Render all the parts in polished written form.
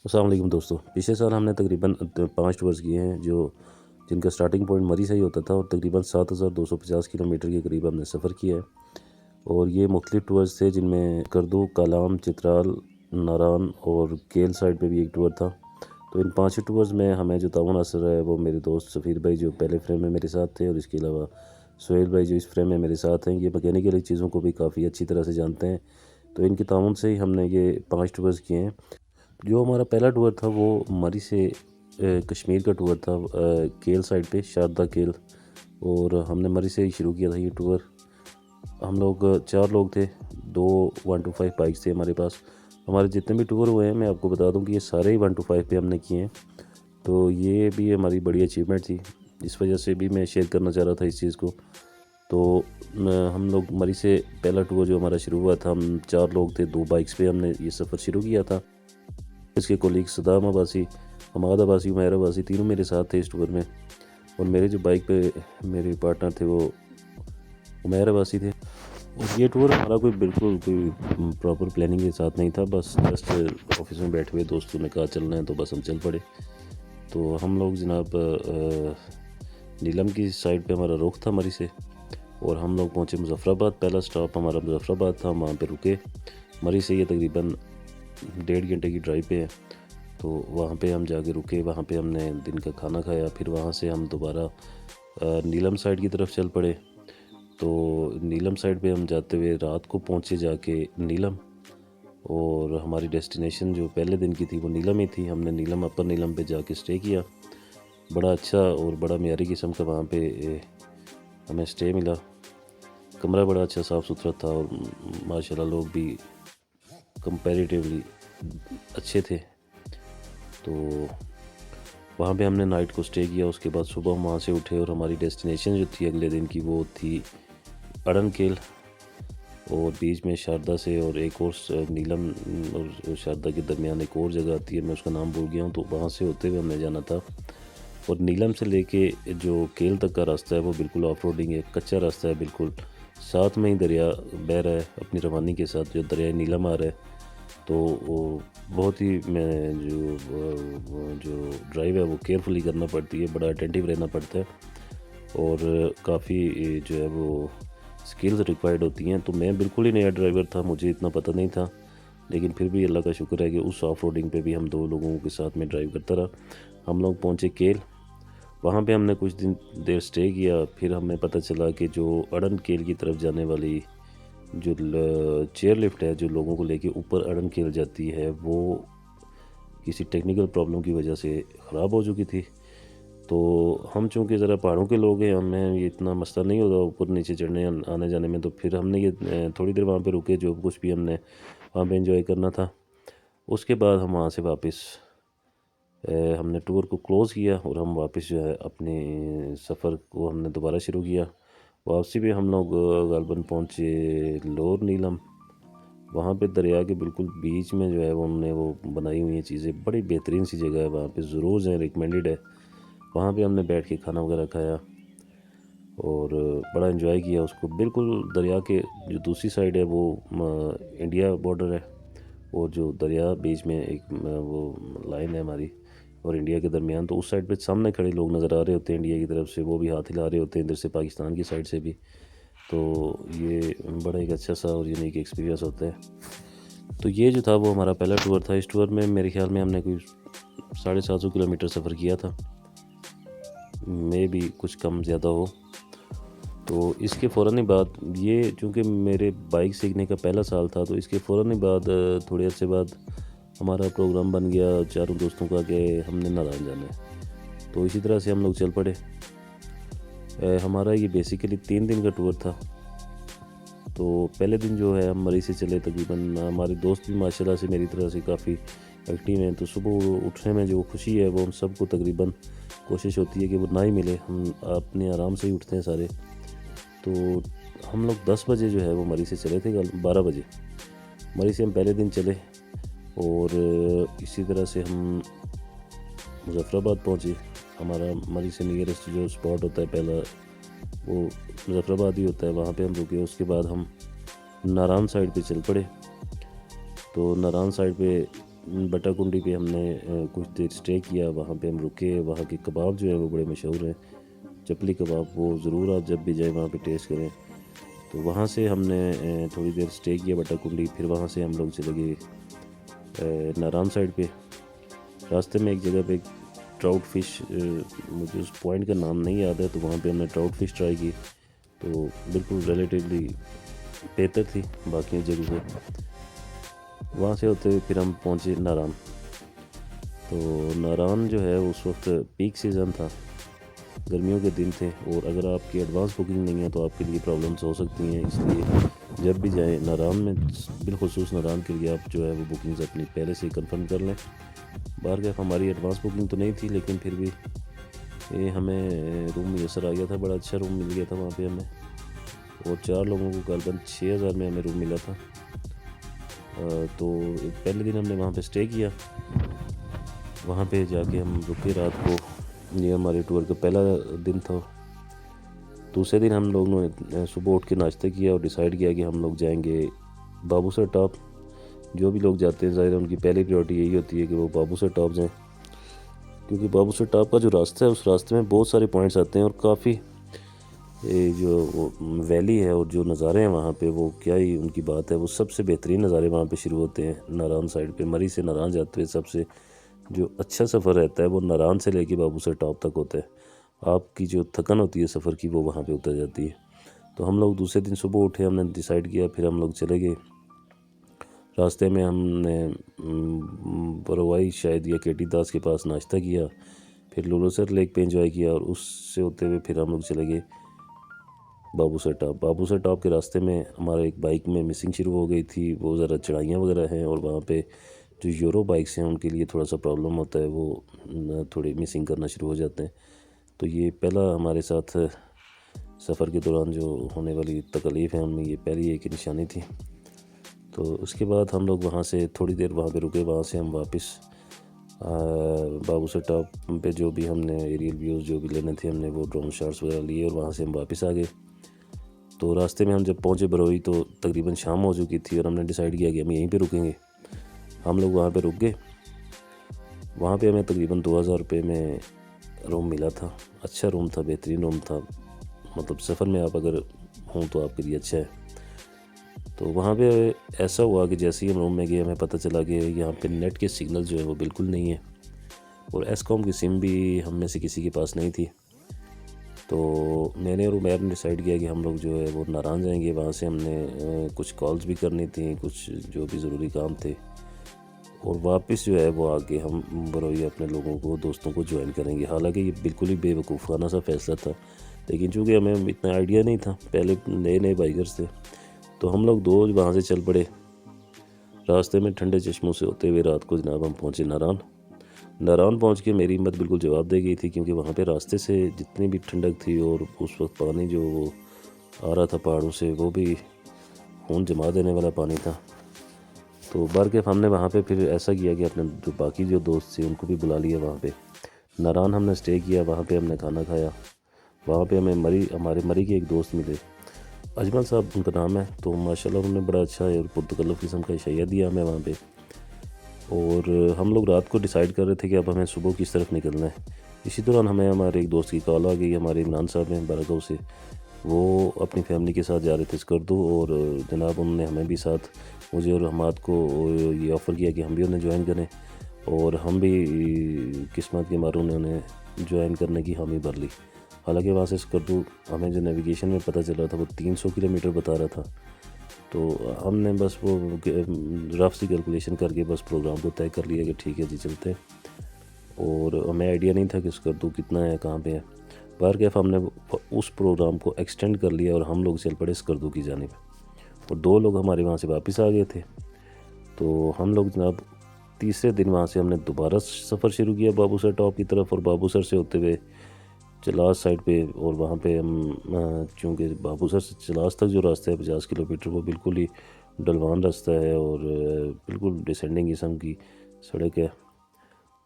अस्सलाम वालेकुम दोस्तों। पिछले साल हमने तकरीबन 5 टूर्स किए हैं जिनका स्टार्टिंग पॉइंट मरी से ही होता था और तकरीबन 7250 किलोमीटर के करीब हमने सफ़र किया है। और ये मुख्तलिफ टूर्स थे जिनमें करदू, कालाम, चित्राल, नारान और केल साइड पे भी एक टूर था। तो इन 5 ही टूर्स में हमें जो ताउन हासिल है वो मेरे दोस्त सफ़ीर भाई जो पहले फ्रेम में मेरे साथ थे, और इसके अलावा सोहेल भाई जो इस फ्रेम में मेरे साथ हैं। ये मैकेनिकल चीज़ों को भी काफ़ी अच्छी तरह से जानते हैं। तो इनके ताउन से ही हमने ये 5 टूर्स किए हैं। जो हमारा पहला टूर था वो मरी से कश्मीर का टूर था, केल साइड पे शारदा केल। और हमने मरी से ही शुरू किया था ये टूर। हम लोग 4 लोग थे, 2 125 बाइक्स थे हमारे पास। हमारे जितने भी टूर हुए हैं मैं आपको बता दूं कि ये सारे ही 125 पे हमने किए हैं। तो ये भी हमारी बड़ी अचीवमेंट थी, इस वजह से भी मैं शेयर करना चाह रहा था इस चीज़ को। तो हम लोग मरी से पहला टूर जो हमारा शुरू हुआ था, हम 4 लोग थे, 2 बाइक्स पे हमने ये सफ़र शुरू किया था। इसके कोलीग सदाम अब्बासी, हमाद अब्बासी, उमैर अब्बासी तीनों मेरे साथ थे इस टूर में। और मेरे जो बाइक पे मेरे पार्टनर थे वो उमैर अब्बासी थे। और ये टूर हमारा कोई प्रॉपर प्लानिंग के साथ नहीं था, बस जस्ट ऑफिस में बैठे हुए दोस्तों ने कहा चलना है तो बस हम चल पड़े। तो हम लोग जनाब नीलम की साइड पे हमारा रुख था मरी से, और हम लोग पहुँचे मुजफ्फराबाद। पहला स्टॉप हमारा मुजफ्फराबाद था, हम वहाँ पे रुके। मरी से ये तकरीबन 1.5 घंटे की ड्राइव पे है। तो वहाँ पे हम जाके रुके, वहाँ पे हमने दिन का खाना खाया। फिर वहाँ से हम दोबारा नीलम साइड की तरफ चल पड़े। तो नीलम साइड पे हम जाते हुए रात को पहुँचे जाके नीलम, और हमारी डेस्टिनेशन जो पहले दिन की थी वो नीलम ही थी। हमने नीलम अपर नीलम पे जाके स्टे किया। बड़ा अच्छा और बड़ा मियारी किस्म का वहाँ पे हमें स्टे मिला। कमरा बड़ा अच्छा साफ़ सुथरा था, और माशाल्लाह लोग भी कंपैरेटिवली अच्छे थे। तो वहाँ पे हमने नाइट को स्टे किया। उसके बाद सुबह हम वहाँ से उठे और हमारी डेस्टिनेशन जो थी अगले दिन की वो थी अड़न केल, और बीच में शारदा से और एक और नीलम और शारदा के दरमियान एक और जगह आती है, मैं उसका नाम भूल गया हूँ। तो वहाँ से होते हुए हमने जाना था। और नीलम से लेके जो केल तक का रास्ता है वो बिल्कुल ऑफ रोडिंग है, कच्चा रास्ता है बिल्कुल। साथ में ही दरिया बह रहा है अपनी रवानी के साथ, जो दरिया नीलम आ रहा है। तो वो बहुत ही मैं जो ड्राइव है वो केयरफुली करना पड़ती है, बड़ा अटेंटिव रहना पड़ता है, और काफ़ी जो है वो स्किल्स रिक्वायर्ड होती हैं। तो मैं बिल्कुल ही नया ड्राइवर था, मुझे इतना पता नहीं था, लेकिन फिर भी अल्लाह का शुक्र है कि उस ऑफ रोडिंग पे भी हम 2 लोगों के साथ में ड्राइव करता रहा। हम लोग पहुँचे केल, वहाँ पे हमने कुछ दिन देर स्टे किया। फिर हमें पता चला कि जो अड़न केल की तरफ जाने वाली जो चेयर लिफ्ट है जो लोगों को लेके ऊपर अड़न केल जाती है, वो किसी टेक्निकल प्रॉब्लम की वजह से ख़राब हो चुकी थी। तो हम चूँकि ज़रा पहाड़ों के लोग हैं, हमें ये इतना मसला नहीं होता ऊपर नीचे चढ़ने आने जाने में। तो फिर हमने ये थोड़ी देर वहाँ पे रुके, जो कुछ भी हमने वहाँ पे एंजॉय करना था। उसके बाद हम वहाँ से वापस हमने टूर को क्लोज़ किया, और हम वापस जो है अपने सफ़र को हमने दोबारा शुरू किया। वापसी पे हम लोग गालबन पहुँचे लोअर नीलम। वहाँ पे दरिया के बिल्कुल बीच में जो है वो हमने वो बनाई हुई हैं चीज़ें, बड़ी बेहतरीन सी जगह है, वहाँ पे ज़रूर जाएं, रिकमेंडेड है। वहाँ पे हमने बैठ के खाना वगैरह खाया और बड़ा एंजॉय किया उसको। बिल्कुल दरिया के जो दूसरी साइड है वो इंडिया बॉर्डर है, और जो दरिया बीच में एक वो लाइन है हमारी और इंडिया के दरमियान। तो उस साइड पे सामने खड़े लोग नज़र आ रहे होते हैं इंडिया की तरफ से, वो भी हाथ हिला रहे होते हैं इधर से पाकिस्तान की साइड से भी। तो ये बड़ा एक अच्छा सा और यूनिक एक्सपीरियंस होता है। तो ये जो था वो हमारा पहला टूर था। इस टूर में मेरे ख्याल में हमने कोई 750 किलोमीटर सफ़र किया था, मे भी कुछ कम ज़्यादा हो। तो इसके फ़ौरन ही बाद, ये चूँकि मेरे बाइक सीखने का पहला साल था, तो इसके फ़ौरन ही बाद थोड़े अर्से बाद हमारा प्रोग्राम बन गया चारों दोस्तों का कि हमने नारायण जाना है। तो इसी तरह से हम लोग चल पड़े। हमारा ये बेसिकली 3 दिन का टूर था। तो पहले दिन जो है हम मरी से चले, तकरीबन हमारे दोस्त भी माशाल्लाह से मेरी तरह से काफ़ी एक्टिव हैं। तो सुबह उठने में जो खुशी है वो हम सबको तकरीबन कोशिश होती है कि वो ना ही मिले, हम अपने आराम से ही उठते हैं सारे। तो हम लोग 10 बजे जो है वो मरी से चले थे, 12 बजे मरी से हम पहले दिन चले। और इसी तरह से हम मुजफ्फराबाद पहुँचे। हमारा मरी से नियरेस्ट जो स्पॉट होता है पहला वो मुजफ्फराबाद ही होता है, वहाँ पे हम रुके। उसके बाद हम नारान साइड पे चल पड़े। तो नारान साइड पे बटा कुंडी पे हमने कुछ देर स्टे किया। वहाँ पे हम रुके। वहाँ के कबाब जो है वो बड़े मशहूर हैं, चपली कबाब। वो ज़रूर आप जब भी जाएँ वहाँ पे टेस्ट करें। तो वहाँ से हमने थोड़ी देर स्टे किया बटा कुंडी। फिर वहाँ से हम लोग चले गए नारान साइड पे। रास्ते में एक जगह पे ट्राउट फ़िश, मुझे उस पॉइंट का नाम नहीं याद है, तो वहाँ पे हमने ट्राउट फ़िश ट्राई की। तो बिल्कुल रिलेटिवली बेहतर थी बाकी जगह से। वहाँ से होते हुए फिर हम पहुँचे नारान। तो नारान जो है उस वक्त पीक सीज़न था, गर्मियों के दिन थे, और अगर आपकी एडवांस बुकिंग नहीं है तो आपके लिए प्रॉब्लम्स हो सकती हैं। इसलिए जब भी जाएं नारान में, बिलखुसूस नारान के लिए आप जो है वो बुकिंग्स अपनी पहले से ही कंफर्म कर लें। बाहर का हमारी एडवांस बुकिंग तो नहीं थी, लेकिन फिर भी ये हमें रूम मैसर आ गया था। बड़ा अच्छा रूम मिल गया था वहाँ पे हमें, और 4 लोगों को करीबन 6,000 में हमें रूम मिला था। तो पहले दिन हमने वहाँ पे स्टे किया। वहाँ पे जाके हम रुके रात को। ये हमारे टूर का पहला दिन था। दूसरे दिन हम लोगों ने सुबह उठ के नाश्ता किया और डिसाइड किया कि हम लोग जाएंगे बाबूसर टॉप। जो भी लोग जाते हैं ज़ाहिर उनकी पहली प्रायोरिटी यही होती है कि वो बाबूसर टॉप जाएं, क्योंकि बाबूसर टॉप का जो रास्ता है उस रास्ते में बहुत सारे पॉइंट्स आते हैं, और काफ़ी जो वैली है और जो नज़ारे हैं वहाँ पे, वो क्या ही उनकी बात है। वो सबसे बेहतरीन नज़ारे वहाँ पे शुरू होते हैं नारान साइड पे। मरी से नारान जाते हुए सबसे जो अच्छा सफ़र रहता है वो नारान से लेके बाबूसर टॉप तक होता है। आपकी जो थकन होती है सफ़र की वो वहाँ पे उतर जाती है। तो हम लोग दूसरे दिन सुबह उठे, हमने डिसाइड किया, फिर हम लोग चले गए। रास्ते में हमने बरवाई शायद या केटी दास के पास नाश्ता किया, फिर लुलोसर लेक पे एंजॉय किया, और उससे होते हुए फिर हम लोग चले गए बाबूसर टॉप। बाबूसर टॉप के रास्ते में हमारा एक बाइक में मिसिंग शुरू हो गई थी। वो ज़रा चढ़ाइयाँ वगैरह हैं, और वहाँ पे जो यूरो बाइक्स हैं उनके लिए थोड़ा सा प्रॉब्लम होता है, वो थोड़ी मिसिंग करना शुरू हो जाते हैं। तो ये पहला हमारे साथ सफ़र के दौरान जो होने वाली तकलीफ़ है उनमें ये पहली एक निशानी थी। तो उसके बाद हम लोग वहाँ से थोड़ी देर वहाँ पे रुके। वहाँ से हम वापस बाबूसर टॉप पे जो भी हमने एरियल व्यूज़ जो भी लेने थे हमने वो ड्रोन शॉट्स वगैरह लिए, और वहाँ से हम वापस आ गए। तो रास्ते में हम जब पहुँचे बरोई तो तकरीबन शाम हो चुकी थी, और हमने डिसाइड किया कि हम यहीं पे रुकेंगे। हम लोग वहाँ पे रुक गए। वहाँ पे हमें तकरीबन 2,000 रुपये में रूम मिला था। अच्छा रूम था, बेहतरीन रूम था। मतलब सफ़र में आप अगर हों तो आपके लिए अच्छा है। तो वहाँ पे ऐसा हुआ कि जैसे ही हम रूम में गए हमें पता चला कि यहाँ पे नेट के सिग्नल जो है वो बिल्कुल नहीं है, और एसकॉम की सिम भी हम में से किसी के पास नहीं थी। तो मैंने और उमैर ने डिसाइड किया कि हम लोग जो है वो नारान जाएंगे। वहाँ से हमने कुछ कॉल्स भी करनी थी, कुछ जो भी ज़रूरी काम थे, और वापस जो है वो आके हम बरोई अपने लोगों को, दोस्तों को ज्वाइन करेंगे। हालांकि ये बिल्कुल ही बेवकूफ़ाना सा फैसला था, लेकिन चूँकि हमें इतना आइडिया नहीं था, पहले नए नए बाइकर्स थे, तो हम लोग दो वहाँ से चल पड़े। रास्ते में ठंडे चश्मों से होते हुए रात को जनाब हम पहुँचे नारान। नारान पहुँच के मेरी हिम्मत बिल्कुल जवाब दे गई थी, क्योंकि वहाँ पे रास्ते से जितनी भी ठंडक थी, और उस वक्त पानी जो वो आ रहा था पहाड़ों से, वो भी खून जमा देने वाला पानी था। तो बहरकैफ हमने वहाँ पे फिर ऐसा किया कि अपने जो बाकी जो दोस्त थे उनको भी बुला लिया वहाँ पे। नारान हमने स्टे किया, वहाँ पे हमने खाना खाया। वहाँ पे हमें हमारे मरी के एक दोस्त मिले, अजमल साहब उनका नाम है। तो माशाल्लाह उन्होंने बड़ा अच्छा और पुरतकल्लुफ़ किस्म का शैया दिया हमें वहाँ पे। और हम लोग रात को डिसाइड कर रहे थे कि अब हमें सुबह किस तरफ निकलना है। इसी दौरान हमें हमारे एक दोस्त की कॉल आ गई। हमारे इमरान साहब हैं बारागाँव से, वो अपनी फैमिली के साथ जा रहे थे स्कर्दू, और जनाब उन्होंने हमें भी साथ, मुझे और हमाद को ये ऑफ़र किया कि हम भी उन्हें ज्वाइन करें, और हम भी किस्मत के मारू उन्हें ज्वाइन करने की हामी भर ली। हालांकि वहाँ से स्कर्दू हमें जो नेविगेशन में पता चला था वो 300 किलोमीटर बता रहा था। तो हमने बस वो रफ सी कैलकुलेशन करके बस प्रोग्राम को तय कर लिया कि ठीक है जी चलते हैं, और हमें आइडिया नहीं था कि स्कर्दू कितना है, कहाँ पे है। बहरकैफ हमने उस प्रोग्राम को एक्सटेंड कर लिया, और हम लोग चल पड़े स्कर्दू की जानिब, और 2 लोग हमारे वहाँ से वापस आ गए थे। तो हम लोग जनाब तीसरे दिन वहाँ से हमने दोबारा सफ़र शुरू किया बाबूसर टॉप की तरफ, और बाबूसर से होते हुए चलास साइड पे। और वहाँ पे हम चूँकि बाबूसर से चलास तक जो रास्ता है 50 किलोमीटर, वो बिल्कुल ही ढलवान रास्ता है, और बिल्कुल डिसेंडिंग किस्म की सड़क है।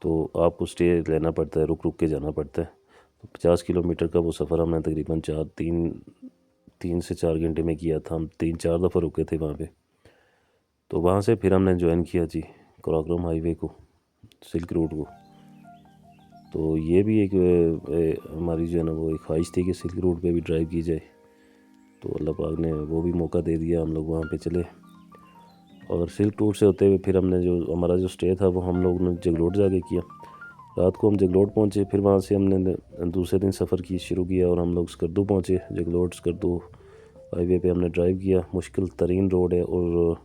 तो आपको स्टे लेना पड़ता है, रुक रुक के जाना पड़ता है। तो 50 किलोमीटर का वो सफ़र हमने तकरीबन 3 से 4 घंटे में किया था। हम 3-4 दफ़ा रुके थे वहाँ पे। तो वहाँ से फिर हमने ज्वाइन किया जी कराकोरम हाईवे को, सिल्क रोड को। तो ये भी एक हमारी जो है ना वो एक ख्वाहिश थी कि सिल्क रोड पे भी ड्राइव की जाए। तो अल्लाह पाक ने वो भी मौका दे दिया, हम लोग वहाँ पे चले। और सिल्क रोड से होते हुए फिर हमने जो हमारा जो स्टे था वो हम लोग ने जगलोट जाके किया। रात को हम जगलोट पहुँचे, फिर वहाँ से हमने दूसरे दिन सफ़र की शुरू किया और हम लोग स्कर्दू पहुँचे। जगलोट स्कर्दू हाईवे पे हमने ड्राइव किया। मुश्किल तरीन रोड है और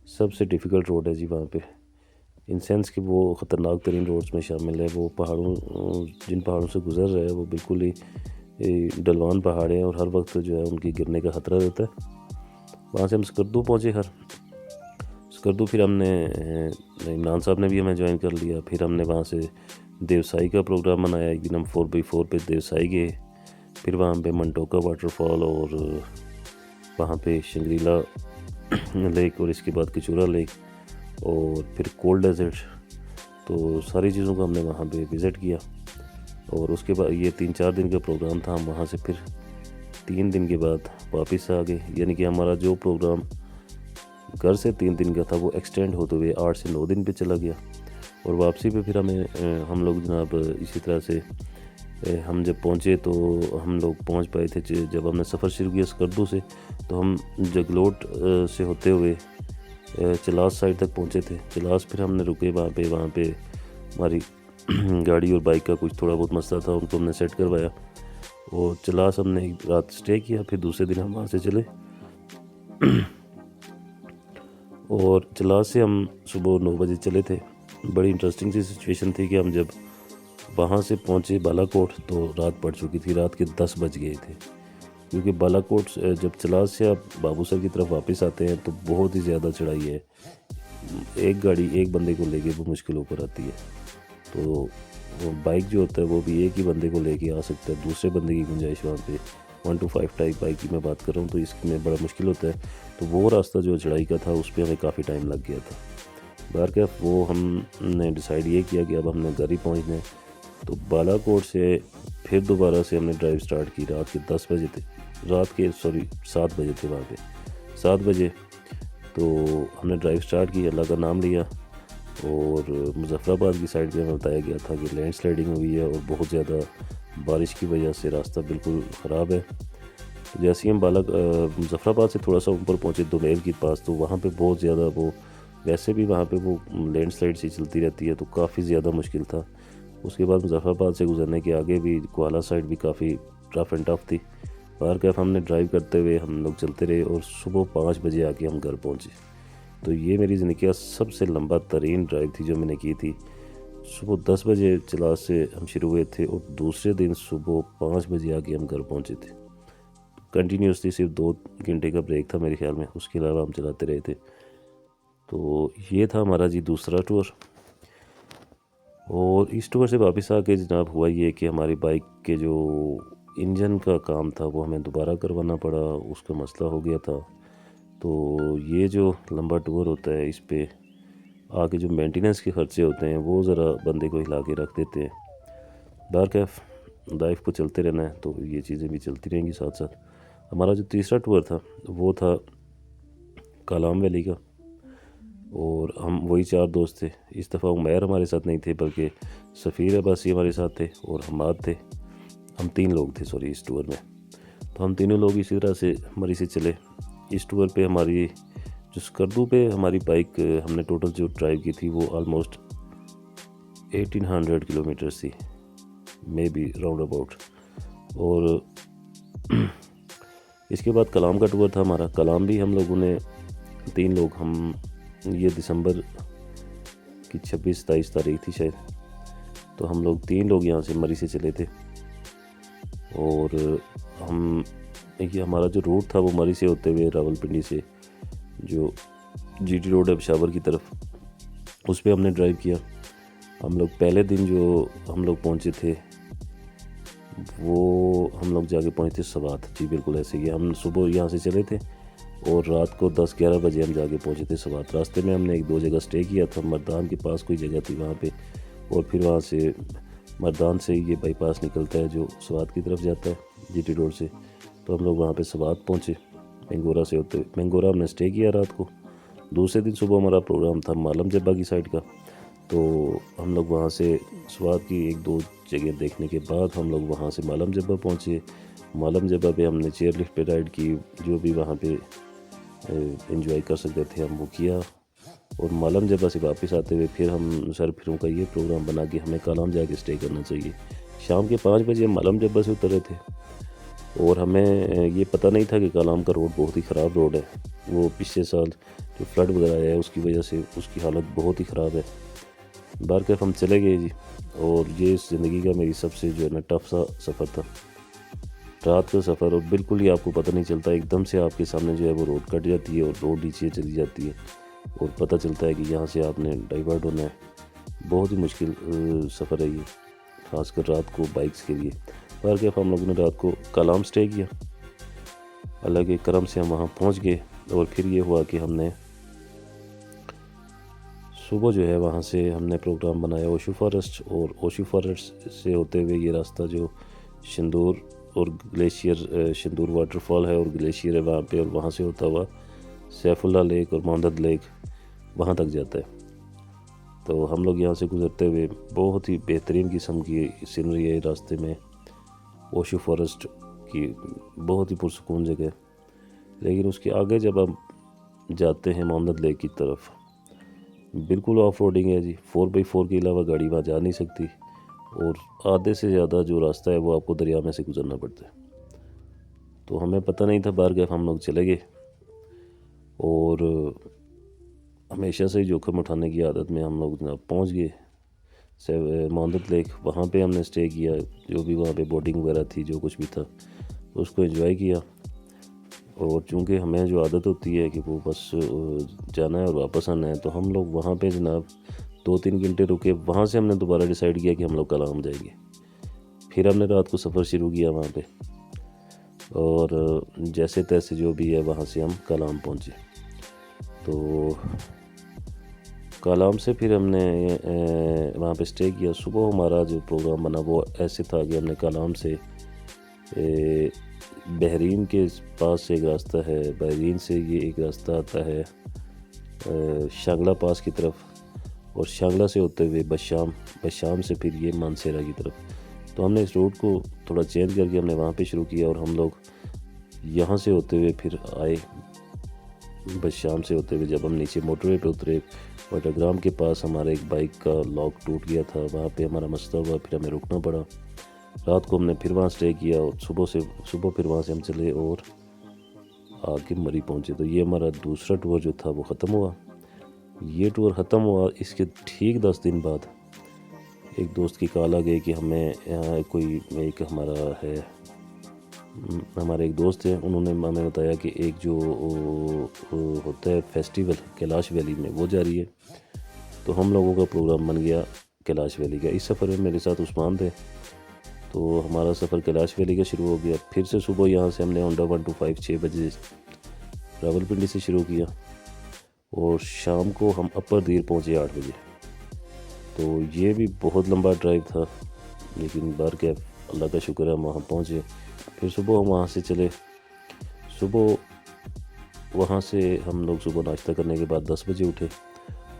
सबसे डिफ़िकल्ट रोड है जी वहाँ पे, इन सेंस कि वो ख़तरनाक तरीन रोड्स में शामिल है। वो पहाड़ों, जिन पहाड़ों से गुज़र रहा है वो बिल्कुल ही ढलवान पहाड़ हैं और हर वक्त जो है उनकी गिरने का ख़तरा रहता है। वहाँ से हम स्कर्दू पहुँचे। स्कर्दू फिर हमने इमरान साहब ने भी हमें ज्वाइन कर लिया। फिर हमने वहाँ से देवसाई का प्रोग्राम बनाया। एक दिन हम 4x4 पे देवसाई गए, फिर वहाँ पे मंटोका वाटरफॉल और वहाँ पे शंग्रीला लेक और इसके बाद किचूरा लेक और फिर कोल्ड डेजर्ट। तो सारी चीज़ों को हमने वहाँ पे विज़िट किया। और उसके बाद ये 3-4 दिन का प्रोग्राम था। हम वहाँ से फिर 3 दिन के बाद वापस आ गए, यानी कि हमारा जो प्रोग्राम घर से 3 दिन का था वो एक्सटेंड होते हुए 8 से 9 दिन पे चला गया। और वापसी पे फिर हम लोग जनाब इसी तरह से हम जब पहुँचे तो हम लोग पहुँच पाए थे, जब हमने सफ़र शुरू किया स्कर्दू से तो हम जगलोट से होते हुए चलास साइड तक पहुँचे थे। चलास फिर हमने रुके वहाँ पे हमारी गाड़ी और बाइक का कुछ थोड़ा बहुत मसला था, उनको हमने सेट करवाया और चलास हमने एक रात स्टे किया। फिर दूसरे दिन हम वहाँ से चले और चलास से हम सुबह 9 बजे चले थे। बड़ी इंटरेस्टिंग सी सिचुएशन थी कि हम जब वहाँ से पहुँचे बालाकोट तो रात पड़ चुकी थी, रात के 10 बज गए थे। क्योंकि बालाकोट जब चलास से आप बाबूसर की तरफ वापस आते हैं तो बहुत ही ज़्यादा चढ़ाई है। एक गाड़ी एक बंदे को लेके वो मुश्किल ऊपर आती है। तो बाइक जो होता है वो भी एक ही बंदे को लेके आ सकता है, दूसरे बंदे की गुंजाइश वहाँ पे 1 to 5 टाइप बाइक की मैं बात कर रहा हूँ, तो इसमें बड़ा मुश्किल होता है। तो वो रास्ता जो चढ़ाई का था उस पर हमें काफ़ी टाइम लग गया था। बहरकैफ वो हमने डिसाइड ये किया कि अब हमने घर ही पहुँचना है। तो बालाकोट से फिर दोबारा से हमने ड्राइव स्टार्ट की। रात के 7 बजे थे वहाँ पे 7 बजे। तो हमने ड्राइव स्टार्ट की, अल्लाह का नाम लिया और मुजफ्फराबाद की साइड पे हमें बताया गया था कि लैंड स्लाइडिंग हुई है और बहुत ज़्यादा बारिश की वजह से रास्ता बिल्कुल ख़राब है। तो जैसे ही हम मुजफ्फराबाद से थोड़ा सा ऊपर पहुँचे दोमेल के पास, तो वहाँ पे बहुत ज़्यादा वो वैसे भी वहाँ पे वो लैंड स्लाइड सी चलती रहती है, तो काफ़ी ज़्यादा मुश्किल था। उसके बाद मुजफ्फराबाद से गुजरने के आगे भी कोआला साइड भी काफ़ी रफ एंड टफ थी। बहरकैफ हमने ड्राइव करते हुए हम लोग चलते रहे और सुबह 5 बजे आके हम घर पहुँचे। तो ये मेरी ज़िंदगी का सबसे लंबा तरीन ड्राइव थी जो मैंने की थी। सुबह 10 बजे चलास से हम शुरू हुए थे और दूसरे दिन सुबह 5 बजे आके हम घर पहुँचे थे। कंटिन्यूसली सिर्फ 2 घंटे का ब्रेक था मेरे ख्याल में, उसके अलावा हम चलाते रहे थे। तो ये था हमारा जी दूसरा टूर। और इस टूर से वापस आके जनाब हुआ ये कि हमारी बाइक के जो इंजन का काम था वो हमें दोबारा करवाना पड़ा, उसका मसला हो गया था। तो ये जो लंबा टूर होता है इस पे आके जो मेंटेनेंस के ख़र्चे होते हैं वो ज़रा बंदे को हिला के रख देते हैं। बहरकैफ लाइफ को चलते रहना है तो ये चीज़ें भी चलती रहेंगी साथ साथ। हमारा जो तीसरा टूर था वो था कालाम वैली का और हम वही 4 दोस्त थे। इस दफ़ा उमैर हमारे साथ नहीं थे बल्कि सफ़ीर अब्बासी हमारे साथ थे और हमाद थे। हम 3 लोग थे इस टूर में। तो हम तीनों लोग इसी तरह से मरी से चले। इस टूर पे हमारी जो स्कर्दू पे हमारी बाइक हमने टोटल जो ड्राइव की थी वो ऑलमोस्ट 1800 किलोमीटर्स थी, मे बी राउंड अबाउट। और इसके बाद कलाम का टूर था हमारा। कलाम भी हम लोगों ने 3 लोग, हम ये दिसंबर की 26-27 तारीख थी शायद, तो हम लोग 3 लोग यहाँ से मरी से चले थे। और हम ये हमारा जो रूट था वो मरी से होते हुए रावलपिंडी से जो जीटी रोड है पेशावर की तरफ, उस पर हमने ड्राइव किया। हम लोग पहले दिन जो हम लोग पहुँचे थे वो हम लोग जाके पहुँचे थे सवात। जी बिल्कुल ऐसे ही हम सुबह यहाँ से चले थे और रात को 10-11 बजे हम जाके पहुँचे थे सवात। रास्ते में हमने 1-2 जगह स्टे किया था। मर्दान के पास कोई जगह थी वहाँ पे, और फिर वहाँ से मर्दान से ये बाईपास निकलता है जो सवात की तरफ जाता है जीटी रोड से। तो हम लोग वहाँ पे सवात पहुँचे मैंगोरा से होते हुए। मैंगोरा हमने स्टे किया रात को दूसरे दिन सुबह हमारा प्रोग्राम था मालम जब्बा की साइड का। तो हम लोग वहाँ से स्वात की एक दो जगह देखने के बाद हम लोग वहाँ से मालम जब्बा पहुँचे। मालम जब्बा पे हमने चेयर लिफ्ट पे राइड की, जो भी वहाँ पे एंजॉय कर सकते थे हम वो किया। और मालम जब्बा से वापस आते हुए फिर हम सर फिरों का ये प्रोग्राम बना कि हमें कालाम जाके स्टे करना चाहिए। शाम के 5 बजे हम मालम जब्बा से उतरे थे और हमें ये पता नहीं था कि कालाम का रोड बहुत ही ख़राब रोड है। वो पिछले साल जो फ्लड वगैरह आया है उसकी वजह से उसकी हालत बहुत ही ख़राब है। बार कैफ हम चले गए जी। और ये ज़िंदगी का मेरी सबसे जो है ना टफ सा सफ़र था, रात का सफ़र। और बिल्कुल ही आपको पता नहीं चलता, एकदम से आपके सामने जो है वो रोड कट जाती है और रोड नीचे चली जाती है और पता चलता है कि यहाँ से आपने डाइवर्ट होना है। बहुत ही मुश्किल सफ़र है ये, खासकर रात को बाइक्स के लिए। बार कैफ हम लोगों ने रात को कालाम स्टे किया। अल्लाह के करम से हम वहाँ पहुँच गए। और फिर ये हुआ कि हमने सुबह जो है वहाँ से हमने प्रोग्राम बनाया ओशू फॉरेस्ट, और ओशू फॉरेस्ट से होते हुए ये रास्ता जो शिंदूर और ग्लेशियर, शिंदूर वाटरफॉल है और ग्लेशियर है वहाँ पे, और वहाँ से होता हुआ सैफुल्ला लेक और मोहम्मद लेक वहाँ तक जाता है। तो हम लोग यहाँ से गुज़रते हुए बहुत ही बेहतरीन किस्म की सीनरी है रास्ते में। ओशू फॉरेस्ट की बहुत ही पुरसकून जगह। लेकिन उसके आगे जब हम जाते हैं मोहम्मद लेक की तरफ, बिल्कुल ऑफ रोडिंग है जी। 4x4 के अलावा गाड़ी वहाँ जा नहीं सकती, और आधे से ज़्यादा जो रास्ता है वो आपको दरिया में से गुजरना पड़ता है। तो हमें पता नहीं था, बार हम लोग चले गए। और हमेशा से ही जोखिम उठाने की आदत में हम लोग जनाब पहुँच गए मोहम्मद लेक। वहाँ पे हमने स्टे किया, जो भी वहाँ पे बोटिंग वगैरह थी, जो कुछ भी था उसको एंजॉय किया। और चूँकि हमें जो आदत होती है कि वो बस जाना है और वापस आना है, तो हम लोग वहाँ पे जनाब 2-3 घंटे रुके। वहाँ से हमने दोबारा डिसाइड किया कि हम लोग कालाम जाएंगे। फिर हमने रात को सफ़र शुरू किया वहाँ पे, और जैसे तैसे जो भी है वहाँ से हम कालाम पहुँचे। तो कालाम से फिर हमने वहाँ पे स्टे किया। सुबह हमारा जो प्रोग्राम बना वो ऐसे था कि हमने कालाम से बहरीन के पास से एक रास्ता है, बहरीन से ये एक रास्ता आता है शांगला पास की तरफ, और शांगला से होते हुए बशाम से फिर ये मानसेरा की तरफ। तो हमने इस रूट को थोड़ा चेंज करके हमने वहाँ पे शुरू किया, और हम लोग यहाँ से होते हुए फिर आए बशाम से होते हुए। जब हम नीचे मोटरवे पे उतरे, वाटरग्राम के पास हमारा एक बाइक का लॉक टूट गया था, वहाँ पे हमारा मसला हुआ, फिर हमें रुकना पड़ा। रात को हमने फिर वहाँ स्टे किया, और सुबह फिर वहाँ से हम चले और आके मरी पहुँचे। तो ये हमारा दूसरा टूर जो था वो ख़त्म हुआ। ये टूर ख़त्म हुआ, इसके ठीक 10 दिन बाद एक दोस्त की कॉल आ गई कि हमें यहाँ कोई एक हमारे एक दोस्त हैं, उन्होंने हमें बताया कि एक जो होता है फेस्टिवल कैलाश वैली में वो जारी है। तो हम लोगों का प्रोग्राम बन गया कैलाश वैली का। इस सफ़र में मेरे साथ उस्मान थे, तो हमारा सफ़र कैलाश वैली का शुरू हो गया। फिर से सुबह यहाँ से हमने होंडा 125 6 बजे रावलपिंडी से शुरू किया, और शाम को हम अपर दीर पहुँचे 8 बजे। तो ये भी बहुत लंबा ड्राइव था, लेकिन बार क्या अल्लाह का शुक्र है हम वहाँ पहुँचे। फिर सुबह हम वहाँ से चले। सुबह वहाँ से हम लोग सुबह नाश्ता करने के बाद 10 बजे उठे,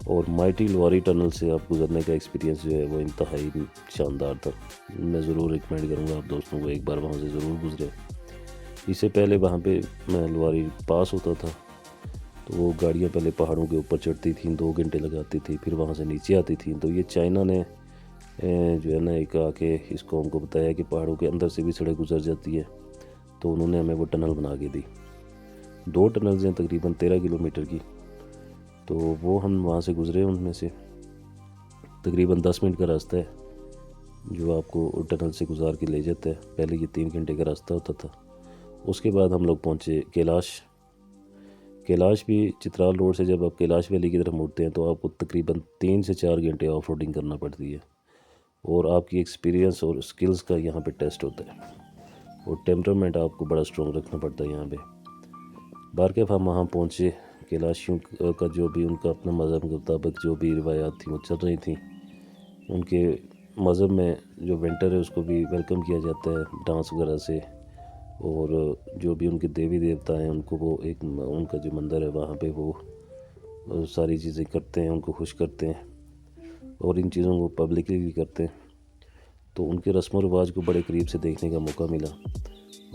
और माइटी लवारी टनल से आप गुज़रने का एक्सपीरियंस जो है वो इंतहाई शानदार था। मैं ज़रूर रिकमेंड करूँगा आप दोस्तों को एक बार वहाँ से ज़रूर गुज़रे। इससे पहले वहाँ पे मैं लवारी पास होता था, तो वो गाड़ियाँ पहले पहाड़ों के ऊपर चढ़ती थीं, 2 घंटे लगाती थी, फिर वहाँ से नीचे आती थी। तो ये चाइना ने जो है ना एक आके इसको हमको बताया कि पहाड़ों के अंदर से भी सड़क गुजर जाती है, तो उन्होंने हमें वो टनल बना के दी। 2 टनल्स हैं तकरीबन 13 किलोमीटर की। तो वो हम वहाँ से गुज़रे, उनमें से तकरीबन 10 मिनट का रास्ता है जो आपको टनल से गुजार के ले जाता है। पहले ये 3 घंटे का रास्ता होता था। उसके बाद हम लोग पहुँचे कैलाश भी चित्राल रोड से जब आप कैलाश वैली की तरफ मुड़ते हैं तो आपको तकरीबन 3 से 4 घंटे ऑफ रोडिंग करना पड़ती है, और आपकी एक्सपीरियंस और स्किल्स का यहाँ पे टेस्ट होता है, और टेम्परामेंट आपको बड़ा स्ट्रॉन्ग रखना पड़ता है यहाँ पे। बार के हम वहाँ पहुँचे। कैलाशियों का जो भी उनका अपना मज़हब के मुताबिक जो भी रिवायात थी वो चल रही थी। उनके मज़हब में जो विंटर है उसको भी वेलकम किया जाता है डांस वगैरह से, और जो भी उनके देवी देवता हैं उनको वो एक उनका जो मंदिर है वहाँ पे वो सारी चीज़ें करते हैं, उनको खुश करते हैं और इन चीज़ों को पब्लिकली भी करते हैं। तो उनके रस्म व रिवाज को बड़े करीब से देखने का मौका मिला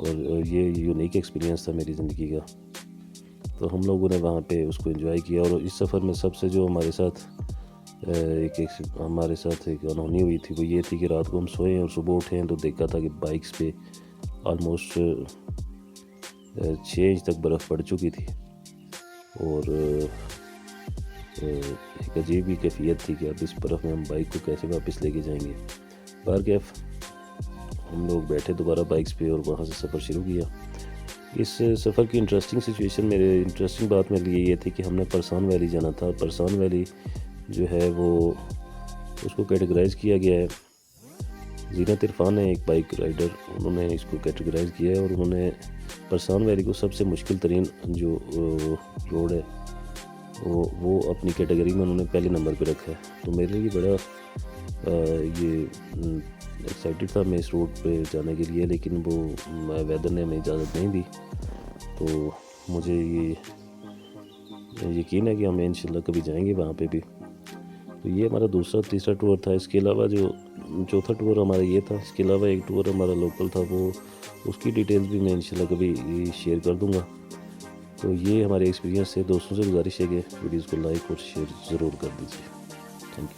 और ये यूनिक एक्सपीरियंस था मेरी ज़िंदगी का। तो हम लोगों ने वहाँ पे उसको एंजॉय किया और इस सफ़र में सबसे जो हमारे साथ हमारे साथ एक अनहोनी हुई थी वो ये थी कि रात को हम सोए और सुबह उठे तो देखा था कि बाइक्स पे ऑलमोस्ट 6 इंच तक बर्फ़ पड़ चुकी थी और एक अजीब ही कैफियत थी कि अब इस बर्फ़ में हम बाइक को कैसे वापस लेके जाएंगे। बारकैफ हम लोग बैठे दोबारा बाइक्स पे और वहाँ से सफ़र शुरू किया। इस सफ़र की इंटरेस्टिंग बात मेरे लिए ये थी कि हमने परसान वैली जाना था। परसान वैली जो है वो उसको कैटेगराइज़ किया गया है, ज़ीनत इरफान है एक बाइक राइडर, उन्होंने इसको कैटेगराइज़ किया है और उन्होंने परसान वैली को सबसे मुश्किल तरीन जो रोड है वो अपनी कैटेगरी में उन्होंने पहले नंबर पे रखा है। तो मेरे लिए बड़ा ये एक्साइटेड था मैं इस रोड पे जाने के लिए, लेकिन वो वेदर ने हमें इजाज़त नहीं दी। तो मुझे ये यकीन है कि हम इंशाल्लाह कभी जाएंगे वहाँ पे भी। तो ये हमारा दूसरा तीसरा टूर था। इसके अलावा जो चौथा टूर हमारा ये था। इसके अलावा एक टूर हमारा लोकल था, वो उसकी डिटेल्स भी मैं इंशाल्लाह कभी शेयर कर दूँगा। तो ये हमारे एक्सपीरियंस से दोस्तों से गुजारिश है कि वीडियोज़ को लाइक और शेयर ज़रूर कर दीजिए। Thank you.